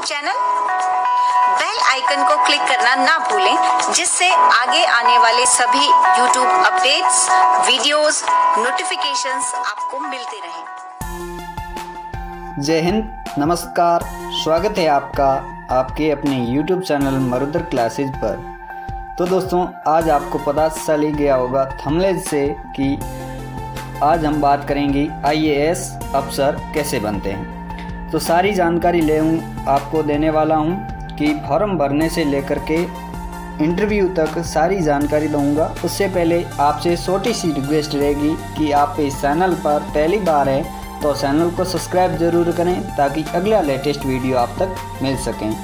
Channel. Bell icon को click करना ना भूलें, जिससे आगे आने वाले सभी YouTube अपडेट्स, वीडियोस, नोटिफिकेशंस आपको मिलते रहें। जय हिंद, नमस्कार, स्वागत है आपका आपके अपने YouTube चैनल मरुदर क्लासेज पर। तो दोस्तों, आज आपको पता चल ही गया होगा थंबनेल से कि आज हम बात करेंगे IAS अफसर कैसे बनते हैं। तो सारी जानकारी आपको देने वाला हूं कि फॉर्म भरने से लेकर के इंटरव्यू तक सारी जानकारी दूंगा। उससे पहले आपसे छोटी सी रिक्वेस्ट रहेगी कि आप इस चैनल पर पहली बार हैं तो चैनल को सब्सक्राइब ज़रूर करें ताकि अगला लेटेस्ट वीडियो आप तक मिल सकें।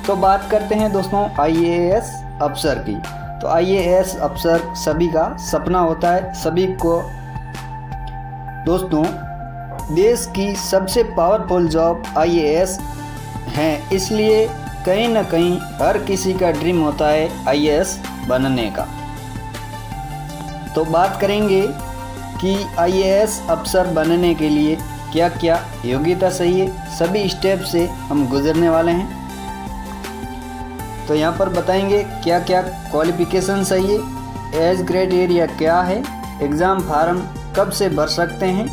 तो बात करते हैं दोस्तों IAS अफसर की। तो IAS अफसर सभी का सपना होता है। सभी को दोस्तों, देश की सबसे पावरफुल जॉब IAS है, इसलिए कहीं ना कहीं हर किसी का ड्रीम होता है IAS बनने का। तो बात करेंगे कि IAS अफसर बनने के लिए क्या क्या योग्यता चाहिए, सभी स्टेप से हम गुजरने वाले हैं। तो यहाँ पर बताएंगे क्या क्या क्वालिफिकेशन चाहिए, एज क्राइटेरिया क्या है, एग्ज़ाम फार्म कब से भर सकते हैं,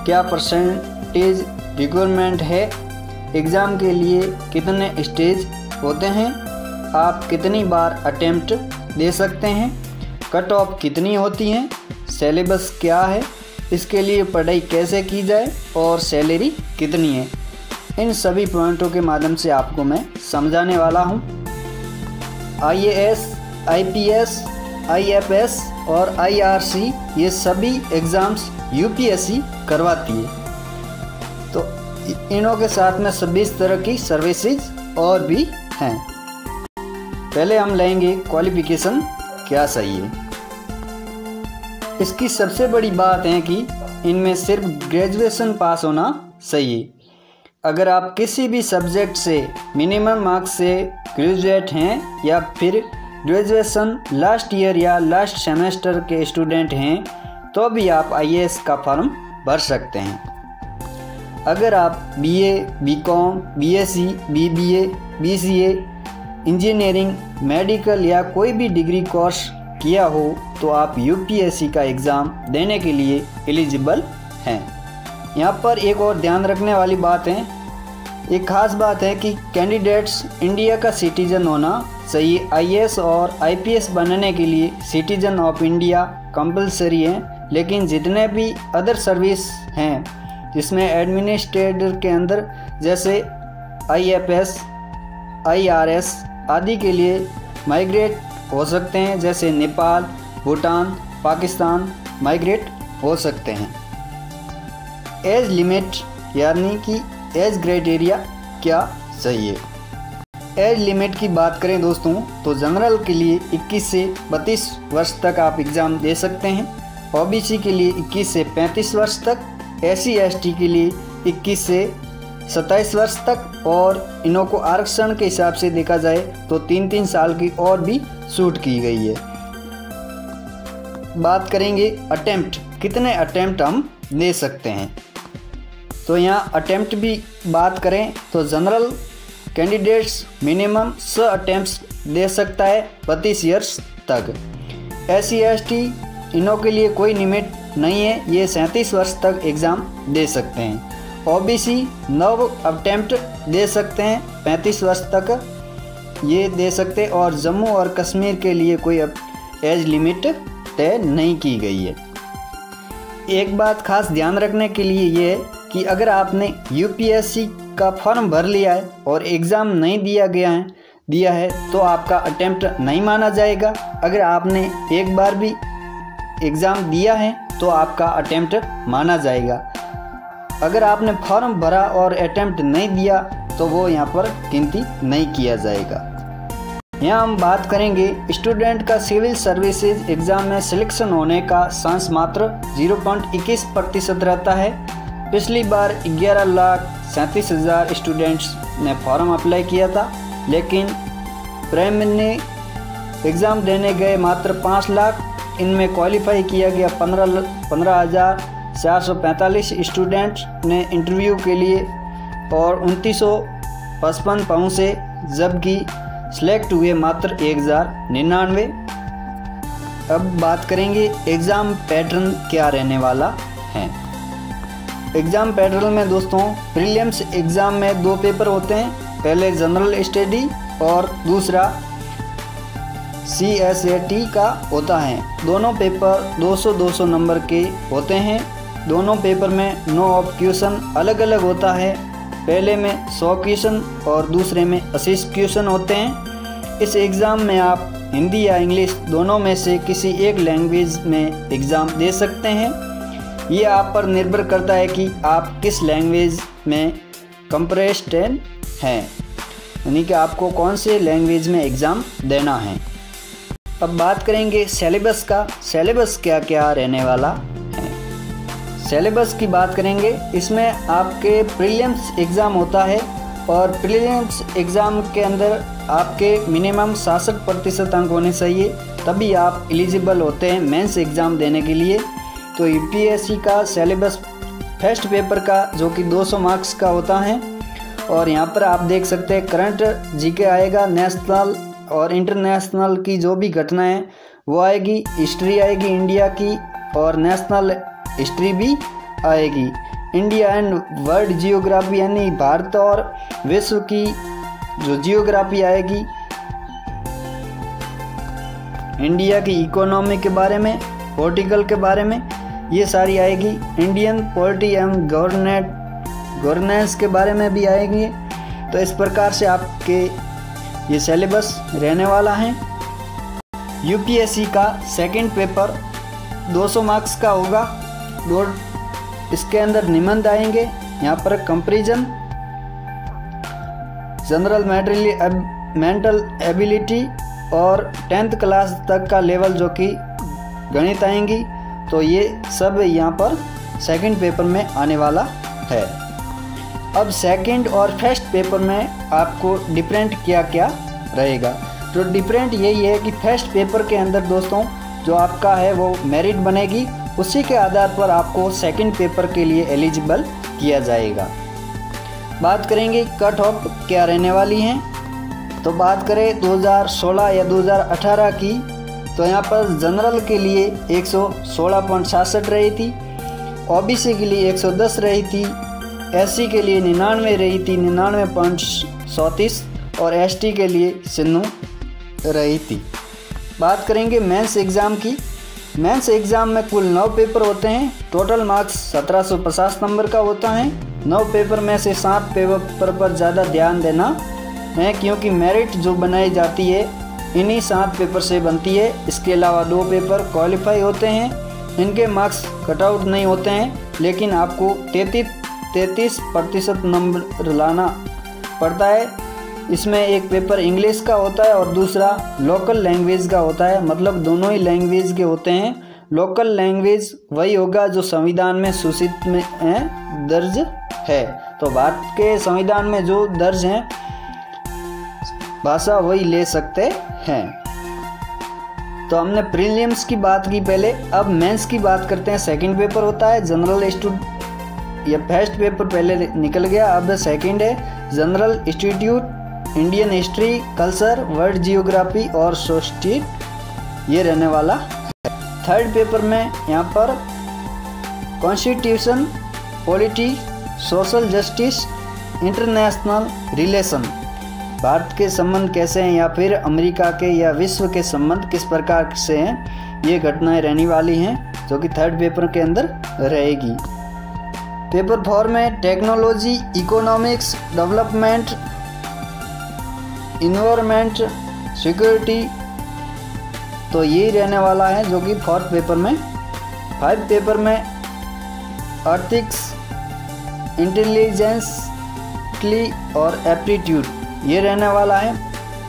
क्या परसेंटेज रिक्वायरमेंट है, एग्ज़ाम के लिए कितने स्टेज होते हैं, आप कितनी बार अटेम्प्ट दे सकते हैं, कट ऑफ कितनी होती हैं, सिलेबस क्या है, इसके लिए पढ़ाई कैसे की जाए और सैलरी कितनी है। इन सभी पॉइंटों के माध्यम से आपको मैं समझाने वाला हूँ। IAS, IPS, IFS और IRC ये सभी एग्ज़ाम्स UPSC करवाती है। तो इनों के साथ में 26 तरह की सर्विसेज और भी हैं। पहले हम लेंगे क्वालिफिकेशन क्या चाहिए। इसकी सबसे बड़ी बात है कि इनमें सिर्फ ग्रेजुएशन पास होना चाहिए। अगर आप किसी भी सब्जेक्ट से मिनिमम मार्क्स से ग्रेजुएट हैं या फिर ग्रेजुएशन लास्ट ईयर या लास्ट सेमेस्टर के स्टूडेंट हैं तो भी आप IAS का फॉर्म भर सकते हैं। अगर आप BA, BCom, BSc, BBA, BCA, engineering, medical या कोई भी डिग्री कोर्स किया हो तो आप UPSC का एग्ज़ाम देने के लिए एलिजिबल हैं। यहाँ पर एक और ध्यान रखने वाली बात है, एक खास बात है कि कैंडिडेट्स इंडिया का सिटीजन होना चाहिए। IAS और IPS बनने के लिए सिटीजन ऑफ इंडिया कंपलसरी है, लेकिन जितने भी अदर सर्विस हैं जिसमें एडमिनिस्ट्रेटर के अंदर जैसे IFS, IRS आदि के लिए माइग्रेट हो सकते हैं, जैसे नेपाल, भूटान, पाकिस्तान माइग्रेट हो सकते हैं। एज लिमिट यानी कि एज क्राइटेरिया क्या चाहिए। एज लिमिट की बात करें दोस्तों तो जनरल के लिए 21 से 32 वर्ष तक आप एग्ज़ाम दे सकते हैं, OBC के लिए 21 से 35 वर्ष तक, SC ST के लिए 21 से 27 वर्ष तक, और इनों को आरक्षण के हिसाब से देखा जाए तो 3-3 साल की और भी छूट की गई है। बात करेंगे अटेम्प्ट, कितने अटेम्प्ट हम दे सकते हैं। तो यहाँ अटेम्प्ट भी बात करें तो जनरल कैंडिडेट्स मिनिमम 6 अटेम्प्ट्स दे सकता है 32 ईयर्स तक। SC ST इनों के लिए कोई लिमिट नहीं है, ये 37 वर्ष तक एग्ज़ाम दे सकते हैं। OBC 9 अटेम्प्ट दे सकते हैं 35 वर्ष तक ये दे सकते, और जम्मू और कश्मीर के लिए कोई एज लिमिट तय नहीं की गई है। एक बात खास ध्यान रखने के लिए ये है कि अगर आपने UPSC का फॉर्म भर लिया है और एग्ज़ाम नहीं दिया है तो आपका अटेम्प्ट नहीं माना जाएगा। अगर आपने एक बार भी एग्ज़ाम दिया है तो आपका अटेम्प्ट माना जाएगा। अगर आपने फॉर्म भरा और अटेम्प्ट नहीं दिया तो वो यहाँ पर गिनती नहीं किया जाएगा। यहाँ हम बात करेंगे स्टूडेंट का सिविल सर्विसेज एग्ज़ाम में सिलेक्शन होने का चांस मात्र 0.21% रहता है। पिछली बार 11,37,000 स्टूडेंट्स ने फॉर्म अप्लाई किया था, लेकिन प्रीलिमिनरी एग्ज़ाम देने गए मात्र 5 लाख। इनमें क्वालिफाई किया गया 15,445 स्टूडेंट्स ने इंटरव्यू के लिए, और 55 पाँव से, जबकि सिलेक्ट हुए मात्र 1099। अब बात करेंगे एग्ज़ाम पैटर्न क्या रहने वाला है। एग्ज़ाम पैटर्न में दोस्तों प्रीलिम्स एग्ज़ाम में 2 पेपर होते हैं, पहले जनरल स्टडी और दूसरा CSAT का होता है। दोनों पेपर 200-200 नंबर के होते हैं। दोनों पेपर में नो ऑफ क्वेश्चन अलग अलग होता है, पहले में 100 क्वेश्चन और दूसरे में 80 क्वेश्चन होते हैं। इस एग्ज़ाम में आप हिंदी या इंग्लिश दोनों में से किसी एक लैंग्वेज में एग्ज़ाम दे सकते हैं। ये आप पर निर्भर करता है कि आप किस लैंग्वेज में कंप्रेस्ड हैं, यानी कि आपको कौन से लैंग्वेज में एग्ज़ाम देना है। अब बात करेंगे सिलेबस का। सिलेबस क्या क्या रहने वाला है। सिलेबस की बात करेंगे, इसमें आपके प्रीलिम्स एग्ज़ाम होता है और प्रीलिम्स एग्ज़ाम के अंदर आपके मिनिमम 66% अंक होने चाहिए, तभी आप एलिजिबल होते हैं मेंस एग्ज़ाम देने के लिए। तो यूपीएससी का सिलेबस फर्स्ट पेपर का जो कि 200 मार्क्स का होता है, और यहाँ पर आप देख सकते हैं करंट जीके आएगा, नेशनल और इंटरनेशनल की जो भी घटनाएं वो आएगी, हिस्ट्री आएगी इंडिया की और नेशनल हिस्ट्री भी आएगी, इंडिया एंड वर्ल्ड जियोग्राफी यानी भारत और विश्व की जो जियोग्राफी आएगी, इंडिया की इकोनॉमी के बारे में, पॉलिटिकल के बारे में, ये सारी आएगी, इंडियन पॉलिटी एंड गवर्नेंस के बारे में भी आएंगी। तो इस प्रकार से आपके ये सिलेबस रहने वाला है। यूपीएससी का सेकंड पेपर 200 मार्क्स का होगा। इसके अंदर निबंध आएंगे, यहाँ पर कंपैरिजन, जनरल मेंटल एबिलिटी और 10th क्लास तक का लेवल जो कि गणित आएंगी। तो ये सब यहाँ पर सेकंड पेपर में आने वाला है। अब सेकंड और फर्स्ट पेपर में आपको डिफरेंट क्या क्या रहेगा। तो डिफरेंट यही है कि फर्स्ट पेपर के अंदर दोस्तों जो आपका है वो मेरिट बनेगी, उसी के आधार पर आपको सेकंड पेपर के लिए एलिजिबल किया जाएगा। बात करेंगे कट ऑफ क्या रहने वाली हैं। तो बात करें 2016 या 2018 की, तो यहाँ पर जनरल के लिए 116.66 रही थी, ओबीसी के लिए 110 रही थी, एससी के लिए 99 रही थी, 99.34, और एसटी के लिए 96 रही थी। बात करेंगे मेंस एग्ज़ाम की। मेंस एग्ज़ाम में कुल 9 पेपर होते हैं, टोटल मार्क्स 1750 नंबर का होता है। 9 पेपर में से 7 पेपर पर ज़्यादा ध्यान देना है, क्योंकि मेरिट जो बनाई जाती है इन्हीं 7 पेपर से बनती है। इसके अलावा 2 पेपर क्वालिफाई होते हैं, इनके मार्क्स कटआउट नहीं होते हैं, लेकिन आपको 33% नंबर लाना पड़ता है। इसमें एक पेपर इंग्लिश का होता है और दूसरा लोकल लैंग्वेज का होता है, मतलब दोनों ही लैंग्वेज के होते हैं। लोकल लैंग्वेज वही होगा जो संविधान में सूचित में दर्ज है। तो भारत के संविधान में जो दर्ज है भाषा वही ले सकते हैं। तो हमने प्रीलिम्स की बात की पहले, अब मेंस की बात करते हैं। सेकंड पेपर होता है जनरल इंस्टीट्यूट, या फर्स्ट पेपर पहले निकल गया, अब सेकंड है general institute, Indian history, culture, world geography और सोसाइटी, ये रहने वाला है। थर्ड पेपर में यहाँ पर constitution, polity, social justice, international relation, Bharat के संबंध कैसे हैं या फिर अमेरिका के या विश्व के संबंध किस प्रकार से हैं, ये घटनाएं रहने वाली हैं जो कि थर्ड पेपर के अंदर रहेगी। पेपर 4 में technology, economics, development, environment, security, तो यही रहने वाला है जो कि 4th पेपर में। 5 पेपर में एथिक्स, इंटेलिजेंस और एप्टीट्यूड, ये रहने वाला है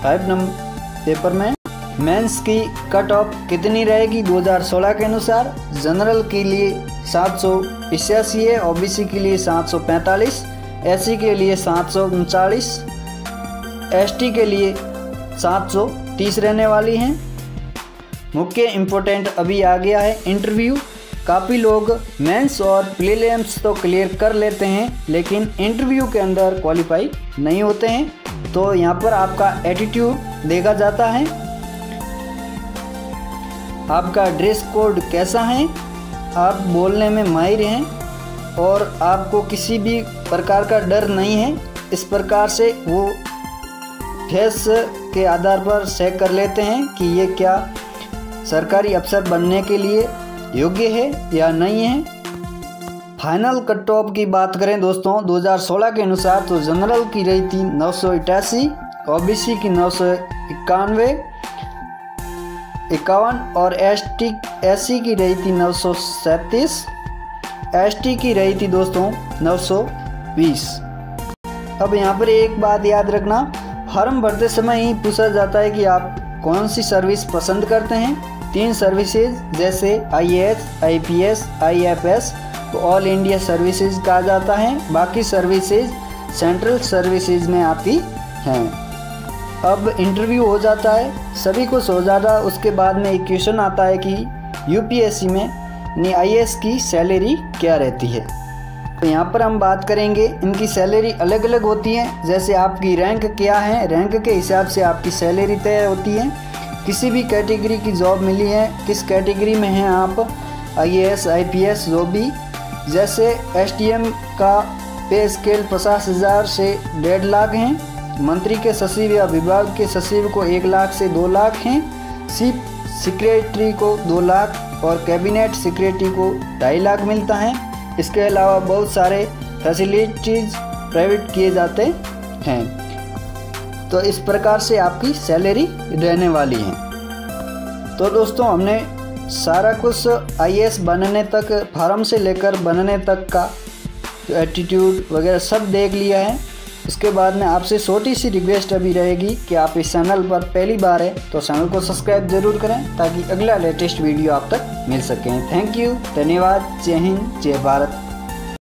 5 नंबर पेपर में। मेंस की कट ऑफ कितनी रहेगी 2016 के अनुसार? जनरल के लिए 785 है, ओबीसी के लिए 745, एससी के लिए 739, एसटी के लिए 730 रहने वाली हैं। मुख्य इम्पोर्टेंट अभी आ गया है इंटरव्यू। काफ़ी लोग मेंस और प्रीलिम्स तो क्लियर कर लेते हैं लेकिन इंटरव्यू के अंदर क्वालिफाई नहीं होते हैं। तो यहाँ पर आपका एटीट्यूड देखा जाता है, आपका ड्रेस कोड कैसा है, आप बोलने में माहिर हैं और आपको किसी भी प्रकार का डर नहीं है। इस प्रकार से वो फेस के आधार पर चेक कर लेते हैं कि ये क्या सरकारी अफसर बनने के लिए योग्य है या नहीं है। फाइनल कट ऑफ की बात करें दोस्तों 2016 के अनुसार तो जनरल की रही थी 988, ओबीसी की 951 और एससी की रही थी 937, एसटी की रही थी दोस्तों 920। अब यहाँ पर एक बात याद रखना, फॉर्म भरते समय ही पूछा जाता है कि आप कौन सी सर्विस पसंद करते हैं। 3 सर्विसेज जैसे IAS, IPS, IFS को ऑल इंडिया सर्विसेज कहा जाता है। बाकी सर्विसेज सेंट्रल सर्विसेज में आती हैं। अब इंटरव्यू हो जाता है, सभी कुछ हो जाता है। उसके बाद में एक क्वेश्चन आता है कि यूपीएससी में यानी IAS की सैलरी क्या रहती है। तो यहाँ पर हम बात करेंगे, इनकी सैलरी अलग अलग होती है। जैसे आपकी रैंक क्या है, रैंक के हिसाब से आपकी सैलरी तय होती है। किसी भी कैटेगरी की जॉब मिली है, किस कैटेगरी में हैं आप, IAS, IPS जो भी, जैसे STM का पे स्केल 50,000 से 1.5 लाख हैं। मंत्री के सचिव या विभाग के सचिव को 1 लाख से 2 लाख हैं। चीफ सेक्रेटरी को 2 लाख और कैबिनेट सेक्रेटरी को 2.5 लाख मिलता है। इसके अलावा बहुत सारे फैसिलिटीज़ प्रोवाइड किए जाते हैं। तो इस प्रकार से आपकी सैलरी रहने वाली है। तो दोस्तों हमने सारा कुछ IAS बनने तक, फार्म से लेकर बनने तक का एटीट्यूड वगैरह सब देख लिया है। उसके बाद में आपसे छोटी सी रिक्वेस्ट अभी रहेगी कि आप इस चैनल पर पहली बार है तो चैनल को सब्सक्राइब जरूर करें ताकि अगला लेटेस्ट वीडियो आप तक मिल सकें। थैंक यू, धन्यवाद, जय हिंद, जय भारत।